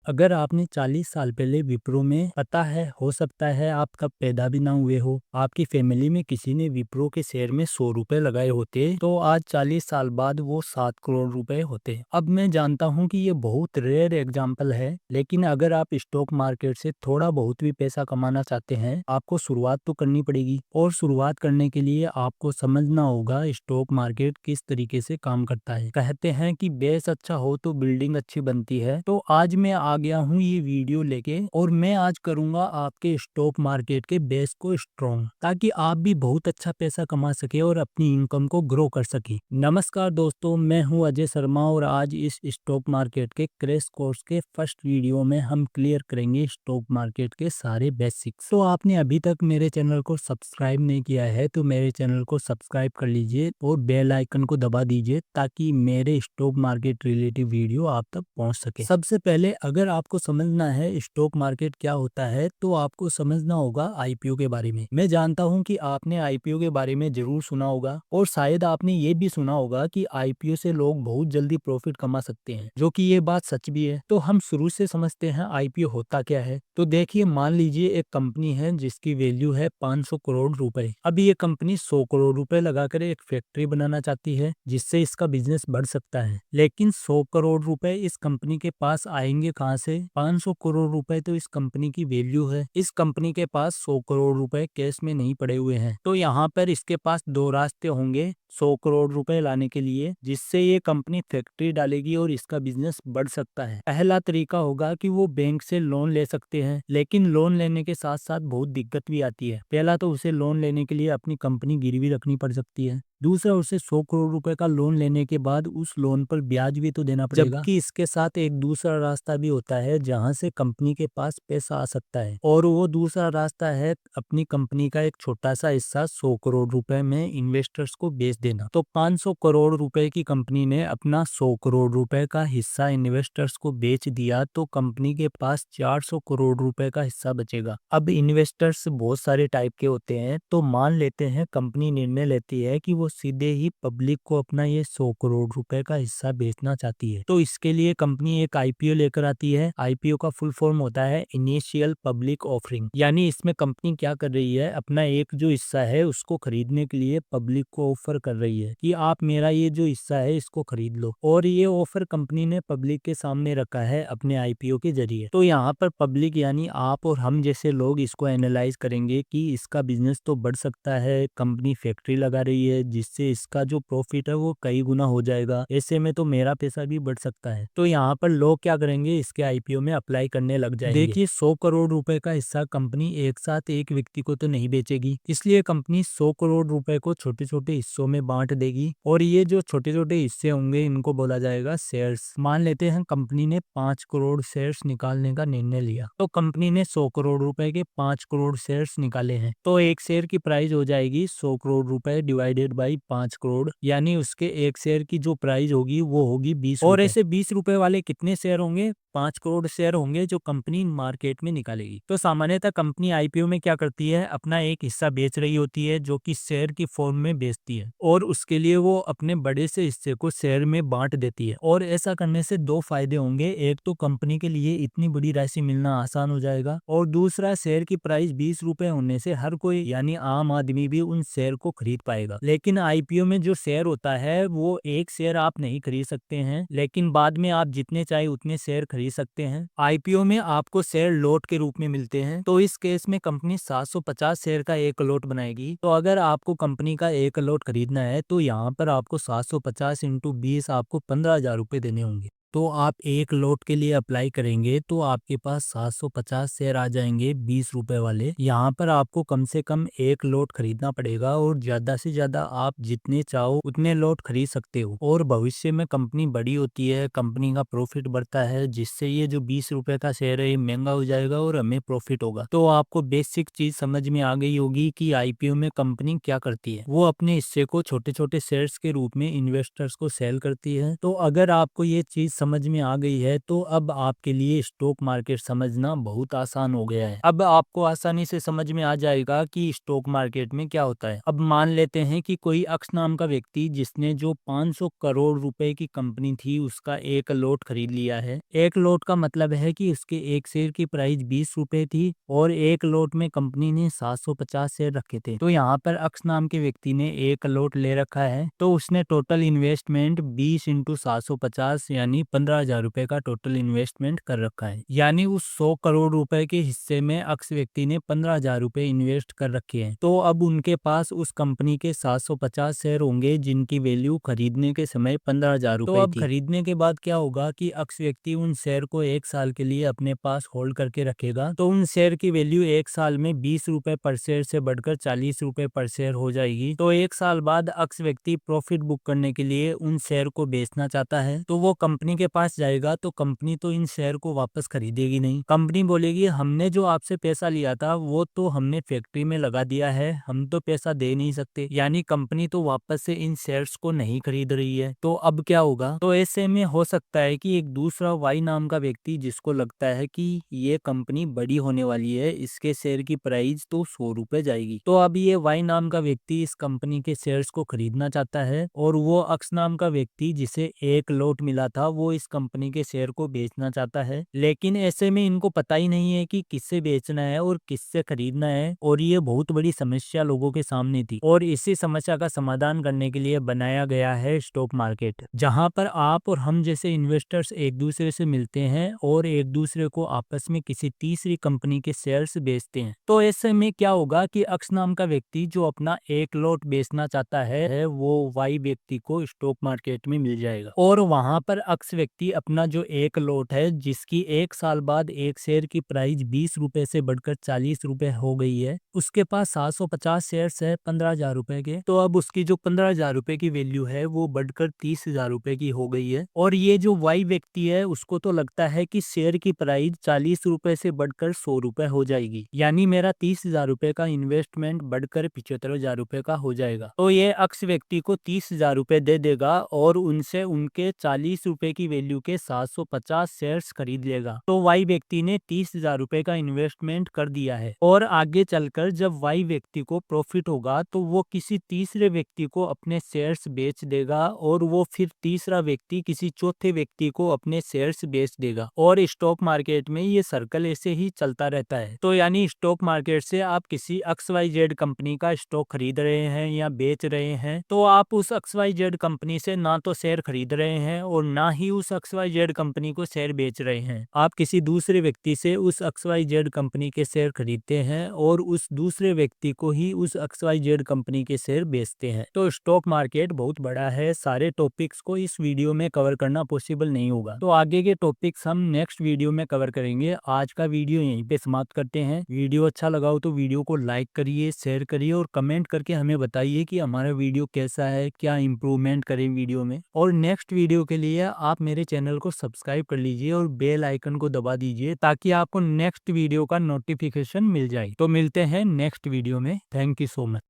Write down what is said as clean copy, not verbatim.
अगर आपने 40 साल पहले विप्रो में पता है हो सकता है आप कब पैदा भी ना हुए हो, आपकी फैमिली में किसी ने विप्रो के शेयर में 100 रुपए लगाए होते तो आज 40 साल बाद वो 7 करोड़ रुपए होते। अब मैं जानता हूँ कि ये बहुत रेयर एग्जाम्पल है, लेकिन अगर आप स्टॉक मार्केट से थोड़ा बहुत भी पैसा कमाना चाहते हैं आपको शुरुआत तो करनी पड़ेगी। और शुरुआत करने के लिए आपको समझना होगा स्टॉक मार्केट किस तरीके से काम करता है। कहते हैं कि बेस अच्छा हो तो बिल्डिंग अच्छी बनती है। तो आज मैं आ गया हूँ ये वीडियो लेके और मैं आज करूंगा आपके स्टॉक मार्केट के बेस को स्ट्रॉन्ग, ताकि आप भी बहुत अच्छा पैसा कमा सके और अपनी इनकम को ग्रो कर सके। नमस्कार दोस्तों, मैं हूँ अजय शर्मा और आज इस स्टॉक मार्केट के क्रैश कोर्स के फर्स्ट वीडियो में हम क्लियर करेंगे स्टॉक मार्केट के सारे बेसिक्स। तो आपने अभी तक मेरे चैनल को सब्सक्राइब नहीं किया है तो मेरे चैनल को सब्सक्राइब कर लीजिए और बेल आइकन को दबा दीजिए ताकि मेरे स्टॉक मार्केट रिलेटेड वीडियो आप तक पहुंच सके। सबसे पहले अगर आपको समझना है स्टॉक मार्केट क्या होता है तो आपको समझना होगा आईपीओ के बारे में। मैं जानता हूं कि आपने आईपीओ के बारे में जरूर सुना होगा और शायद आपने ये भी सुना होगा कि आईपीओ से लोग बहुत जल्दी प्रॉफिट कमा सकते हैं, जो कि ये बात सच भी है। तो हम शुरू से समझते हैं आईपीओ होता क्या है। तो देखिए, मान लीजिए एक कंपनी है जिसकी वैल्यू है 500 करोड़ रुपए। अब ये कंपनी 100 करोड़ रुपए लगाकर एक फैक्ट्री बनाना चाहती है जिससे इसका बिजनेस बढ़ सकता है। लेकिन 100 करोड़ रुपए इस कंपनी के पास आएंगे कहाँ से? 500 करोड़ रुपए तो इस कंपनी की वैल्यू है। इस कंपनी के पास 100 करोड़ रुपए कैश में नहीं पड़े हुए हैं। तो यहाँ पर इसके पास दो रास्ते होंगे 100 करोड़ रुपए लाने के लिए, जिससे ये कंपनी फैक्ट्री डालेगी और इसका बिजनेस बढ़ सकता है। पहला तरीका होगा कि वो बैंक से लोन ले सकते हैं, लेकिन लोन लेने के साथ साथ बहुत दिक्कत भी आती है। पहला तो उसे लोन लेने के लिए अपनी कंपनी गिरवी रखनी पड़ सकती है। दूसरा, उसे 100 करोड़ रुपए का लोन लेने के बाद उस लोन पर ब्याज भी तो देना पड़ेगा। जबकि इसके साथ एक दूसरा रास्ता भी होता है जहां से कंपनी के पास पैसा आ सकता है, और वो दूसरा रास्ता है अपनी कंपनी का एक छोटा सा हिस्सा 100 करोड़ रुपए में इन्वेस्टर्स को बेच देना। तो 500 करोड़ रुपए की कंपनी ने अपना 100 करोड़ रुपए का हिस्सा इन्वेस्टर्स को बेच दिया तो कंपनी के पास 400 करोड़ रुपए का हिस्सा बचेगा। अब इन्वेस्टर्स बहुत सारे टाइप के होते हैं, तो मान लेते हैं कंपनी निर्णय लेती है कि वो सीधे ही पब्लिक को अपना ये 100 करोड़ रुपए का हिस्सा बेचना चाहती है। तो इसके लिए कंपनी एक आईपीओ लेकर आती है। आईपीओ का फुल फॉर्म होता है इनिशियल पब्लिक ऑफरिंग। यानी इसमें कंपनी क्या कर रही है, अपना एक जो हिस्सा है उसको खरीदने के लिए पब्लिक को ऑफर कर रही है कि आप मेरा ये जो हिस्सा है इसको खरीद लो। और ये ऑफर कंपनी ने पब्लिक के सामने रखा है अपने आईपीओ के जरिए। तो यहाँ पर पब्लिक यानी आप और हम जैसे लोग इसको एनालाइज करेंगे कि इसका बिजनेस तो बढ़ सकता है, कंपनी फैक्ट्री लगा रही है जिससे इसका जो प्रॉफिट है वो कई गुना हो जाएगा, ऐसे में तो मेरा पैसा भी बढ़ सकता है। तो यहाँ पर लोग क्या करेंगे, इसके आईपीओ में अप्लाई करने लग जाएंगे। देखिए, 100 करोड़ रुपए का हिस्सा कंपनी एक साथ एक व्यक्ति को तो नहीं बेचेगी, इसलिए कंपनी 100 करोड़ रुपए को छोटे छोटे हिस्सों में बांट देगी और ये जो छोटे छोटे हिस्से होंगे इनको बोला जाएगा शेयर्स। मान लेते हैं कंपनी ने 5 करोड़ शेयर्स निकालने का निर्णय लिया, तो कंपनी ने 100 करोड़ रुपए के 5 करोड़ शेयर्स निकाले हैं। तो एक शेयर की प्राइस हो जाएगी 100 करोड़ रुपए डिवाइडेड बाई 5 करोड़, यानी उसके एक शेयर की जो प्राइस होगी वो होगी 20 और ऐसे 20 रुपए वाले कितने शेयर होंगे? 5 करोड़ शेयर होंगे जो कंपनी मार्केट में निकालेगी। तो सामान्यतः कंपनी आईपीओ में क्या करती है, अपना एक हिस्सा बेच रही होती है जो कि शेयर की फॉर्म में बेचती है, और उसके लिए वो अपने बड़े से हिस्से को शेयर में बांट देती है। और ऐसा करने से दो फायदे होंगे, एक तो कंपनी के लिए इतनी बड़ी राशि मिलना आसान हो जाएगा, और दूसरा शेयर की प्राइस 20 रुपए होने से हर कोई यानी आम आदमी भी उन शेयर को खरीद पाएगा। लेकिन आईपीओ में जो शेयर होता है वो एक शेयर आप नहीं खरीद सकते हैं, लेकिन बाद में आप जितने चाहे उतने शेयर खरीद सकते हैं। आईपीओ में आपको शेयर लॉट के रूप में मिलते हैं, तो इस केस में कंपनी 750 शेयर का एक लॉट बनाएगी। तो अगर आपको कंपनी का एक लॉट खरीदना है तो यहाँ पर आपको 750 इंटू 20 आपको 15,000 रुपए देने होंगे। तो आप एक लॉट के लिए अप्लाई करेंगे तो आपके पास 750 शेयर आ जाएंगे 20 रुपए वाले। यहाँ पर आपको कम से कम एक लॉट खरीदना पड़ेगा और ज्यादा से ज्यादा आप जितने चाहो उतने लॉट खरीद सकते हो। और भविष्य में कंपनी बड़ी होती है, कंपनी का प्रॉफिट बढ़ता है, जिससे ये जो 20 रुपए का शेयर है ये महंगा हो जाएगा और हमें प्रॉफिट होगा। तो आपको बेसिक चीज समझ में आ गई होगी कि आईपीओ में कंपनी क्या करती है, वो अपने हिस्से को छोटे छोटे शेयर्स के रूप में इन्वेस्टर्स को सेल करती है। तो अगर आपको ये चीज समझ में आ गई है तो अब आपके लिए स्टॉक मार्केट समझना बहुत आसान हो गया है। अब आपको आसानी से समझ में आ जाएगा कि स्टॉक मार्केट में क्या होता है। अब मान लेते हैं कि कोई अक्ष नाम का व्यक्ति जिसने जो 500 करोड़ रुपए की कंपनी थी उसका एक लॉट खरीद लिया है। एक लॉट का मतलब है कि उसके एक शेयर की प्राइस 20 रुपए थी और एक लॉट में कंपनी ने 750 शेयर रखे थे। तो यहाँ पर अक्ष नाम के व्यक्ति ने एक लॉट ले रखा है, तो उसने टोटल इन्वेस्टमेंट 20 इंटू 750 यानी 15,000 रुपए का टोटल इन्वेस्टमेंट कर रखा है। यानी उस 100 करोड़ रुपए के हिस्से में अक्ष व्यक्ति ने 15,000 रुपए इन्वेस्ट कर रखे हैं। तो अब उनके पास उस कंपनी के 750 शेयर होंगे जिनकी वैल्यू खरीदने के समय 15,000 रुपए थी। तो अब खरीदने के बाद क्या होगा कि अक्ष व्यक्ति उन शेयर को एक साल के लिए अपने पास होल्ड करके रखेगा। तो उन शेयर की वैल्यू एक साल में 20 रुपए पर शेयर से बढ़कर 40 रुपए पर शेयर हो जाएगी। तो एक साल बाद अक्ष व्यक्ति प्रॉफिट बुक करने के लिए उन शेयर को बेचना चाहता है, तो वो कंपनी के पास जाएगा। तो कंपनी तो इन शेयर को वापस खरीदेगी नहीं। कंपनी बोलेगी हमने जो आपसे पैसा लिया था वो तो हमने फैक्ट्री में लगा दिया है, हम तो पैसा दे नहीं सकते। यानी कंपनी तो वापस से इन शेयर्स को नहीं खरीद रही है। तो अब क्या होगा? तो ऐसे में हो सकता है कि एक दूसरा वाई नाम का व्यक्ति जिसको लगता है कि ये कंपनी बड़ी होने वाली है, इसके शेयर की प्राइस तो 100 रुपए जाएगी। तो अब ये वाई नाम का व्यक्ति इस कंपनी के शेयर्स को खरीदना चाहता है और वो अक्ष नाम का व्यक्ति जिसे एक लॉट मिला था वो इस कंपनी के शेयर को बेचना चाहता है। लेकिन ऐसे में इनको पता ही नहीं है कि किससे बेचना है और किससे खरीदना है, और ये बहुत बड़ी समस्या लोगों के सामने थी। और इसी समस्या का समाधान करने के लिए बनाया गया है स्टॉक मार्केट, जहां पर आप और हम जैसे इन्वेस्टर्स एक दूसरे से मिलते हैं और एक दूसरे को आपस में किसी तीसरी कंपनी के शेयर्स बेचते हैं। तो ऐसे में क्या होगा कि अक्ष नाम का व्यक्ति जो अपना एक लॉट बेचना चाहता है वो वाई व्यक्ति को स्टॉक मार्केट में मिल जाएगा, और वहां पर अक्ष व्यक्ति अपना जो एक लॉट है जिसकी एक साल बाद एक शेयर की प्राइस 20 रुपए से बढ़कर 40 रुपए हो गई है, उसके पास 750 शेयर्स है 15,000 रुपए के। तो अब उसकी जो 15,000 रुपए की वैल्यू है वो बढ़कर 30,000 रुपए की हो गई है। और ये जो वाई व्यक्ति है उसको तो लगता है कि शेयर की प्राइस 40 रुपए से बढ़कर 100 रुपए हो जाएगी, यानी मेरा 30,000 रुपए का इन्वेस्टमेंट बढ़कर 75,000 रुपए का हो जाएगा। तो ये अक्ष व्यक्ति को 30,000 रुपए दे देगा और उनसे उनके 40 रुपए की वैल्यू के 750 शेयर्स खरीद लेगा। तो वाई व्यक्ति ने 30,000 रुपए का इन्वेस्टमेंट कर दिया है, और आगे चलकर जब वाई व्यक्ति को प्रॉफिट होगा तो वो किसी तीसरे व्यक्ति को अपने शेयर्स बेच देगा, और वो फिर तीसरा व्यक्ति किसी चौथे व्यक्ति को अपने शेयर्स बेच देगा। और स्टॉक मार्केट में ये सर्कल ऐसे ही चलता रहता है। तो यानी स्टॉक मार्केट से आप किसी XYZ कंपनी का स्टॉक खरीद रहे हैं या बेच रहे हैं, तो आप उस XYZ कंपनी से ना तो शेयर खरीद रहे हैं और ना ही उस XYZ कंपनी को शेयर बेच रहे हैं। आप किसी दूसरे व्यक्ति से उस XYZ कंपनी के शेयर खरीदते हैं और उस दूसरे व्यक्ति को ही उस XYZ कंपनी के शेयर बेचते हैं। तो स्टॉक मार्केट बहुत बड़ा है, सारे टॉपिक्स को इस वीडियो में कवर करना पॉसिबल नहीं होगा। तो आगे के टॉपिक्स हम नेक्स्ट वीडियो में कवर करेंगे। आज का वीडियो यहीं पे समाप्त करते हैं। वीडियो अच्छा लगा हो तो वीडियो को लाइक करिए, शेयर करिए और कमेंट करके हमें बताइए कि हमारा वीडियो कैसा है, क्या इम्प्रूवमेंट करें वीडियो में। और नेक्स्ट वीडियो के लिए आप मेरे चैनल को सब्सक्राइब कर लीजिए और बेल आइकन को दबा दीजिए ताकि आपको नेक्स्ट वीडियो का नोटिफिकेशन मिल जाए। तो मिलते हैं नेक्स्ट वीडियो में। Thank you so much.